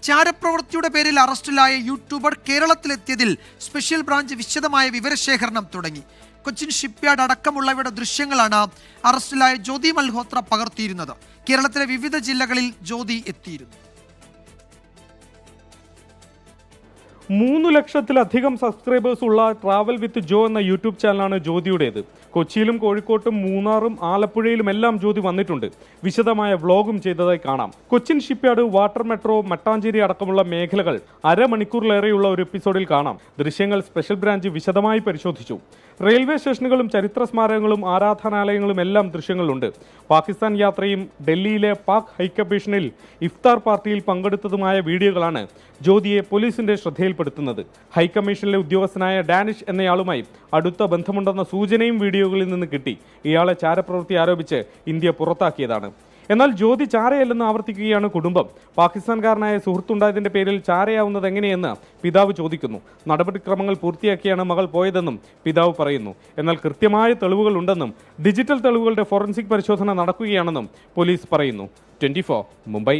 ചാരപ്രവൃത്തിയുടെ പേരിൽ അറസ്റ്റിലായ YouTuber കേരളത്തിലെത്തിയതിൽ special branch വിശദമായ വിവരശേഖരണം തുടങ്ങി. കൊച്ചിൻ ഷിപ്പ്യാർഡ് അടക്കമുള്ളവയുടെ ദൃശ്യങ്ങളാണ് അറസ്റ്റിലായ ജ്യോതി മൽഹോത്ര പകർത്തിയിരുന്നത്. കേരളത്തിലെ വിവിധ ജില്ലകളിൽ ജ്യോതി എത്തിയിരുന്നു. 3 ലക്ഷത്തിലധികം സബ്സ്ക്രൈബേഴ്സ് ഉള്ള ട്രാവൽ വിത്ത് ജോ എന്ന യൂട്യൂബ് ചാനലാണ് ജ്യോതിയുടേത്. കൊച്ചിയിലും കോഴിക്കോട്ടും മൂന്നാറും ആലപ്പുഴയിലും എല്ലാം ജ്യോതി വന്നിട്ടുണ്ട്. വിശദമായ വ്ലോഗും ചെയ്തതായി കാണാം. Cochin shipyard, water metro, Mattancherry അടക്കമുള്ള മേഖലകൾ അരമണിക്കൂറിലേറെയുള്ള ഒരു എപ്പിസോഡിൽ കാണാം. ദൃശ്യങ്ങൾ സ്പെഷ്യൽ ബ്രാഞ്ച് വിശദമായി പരിശോധിച്ചു. റെയിൽവേ സ്റ്റേഷനുകളും ചരിത്ര സ്മാരകങ്ങളും ആരാധനാലയങ്ങളും എല്ലാം ദൃശ്യങ്ങളുണ്ട്. പാകിസ്ഥാൻ യാത്രയും ഡൽഹിയിലെ പാക് ഹൈക്കമ്മീഷനിൽ ഇഫ്താർ പാർട്ടിയിൽ പങ്കെടുത്തതുമായ വീഡിയോകളാണ് ജ്യോതിയെ പോലീസിന്റെ ശ്രദ്ധയിൽപ്പെടുത്തുന്നത്. ഹൈക്കമ്മീഷനിലെ ഉദ്യോഗസ്ഥനായ ഡാനിഷ് എന്നയാളുമായി അടുത്ത ബന്ധമുണ്ടെന്ന സൂചനയും വീഡിയോകളിൽ നിന്ന് കിട്ടി. ഇയാളെ ചാരപ്രവൃത്തി ആരോപിച്ച് ഇന്ത്യ പുറത്താക്കിയതാണ്. എന്നാൽ ജ്യോതി ചാരയല്ലെന്ന് ആവർത്തിക്കുകയാണ് കുടുംബം. പാകിസ്ഥാൻകാരനായ സുഹൃത്തുണ്ടായതിന്റെ പേരിൽ ചാരയാവുന്നത് എങ്ങനെയെന്ന് പിതാവ് ചോദിക്കുന്നു. നടപടിക്രമങ്ങൾ പൂർത്തിയാക്കിയാണ് മകൾ പോയതെന്നും പിതാവ് പറയുന്നു. എന്നാൽ കൃത്യമായ തെളിവുകൾ ഉണ്ടെന്നും ഡിജിറ്റൽ തെളിവുകളുടെ ഫോറൻസിക് പരിശോധന നടക്കുകയാണെന്നും പോലീസ് പറയുന്നു. 24 മുംബൈ.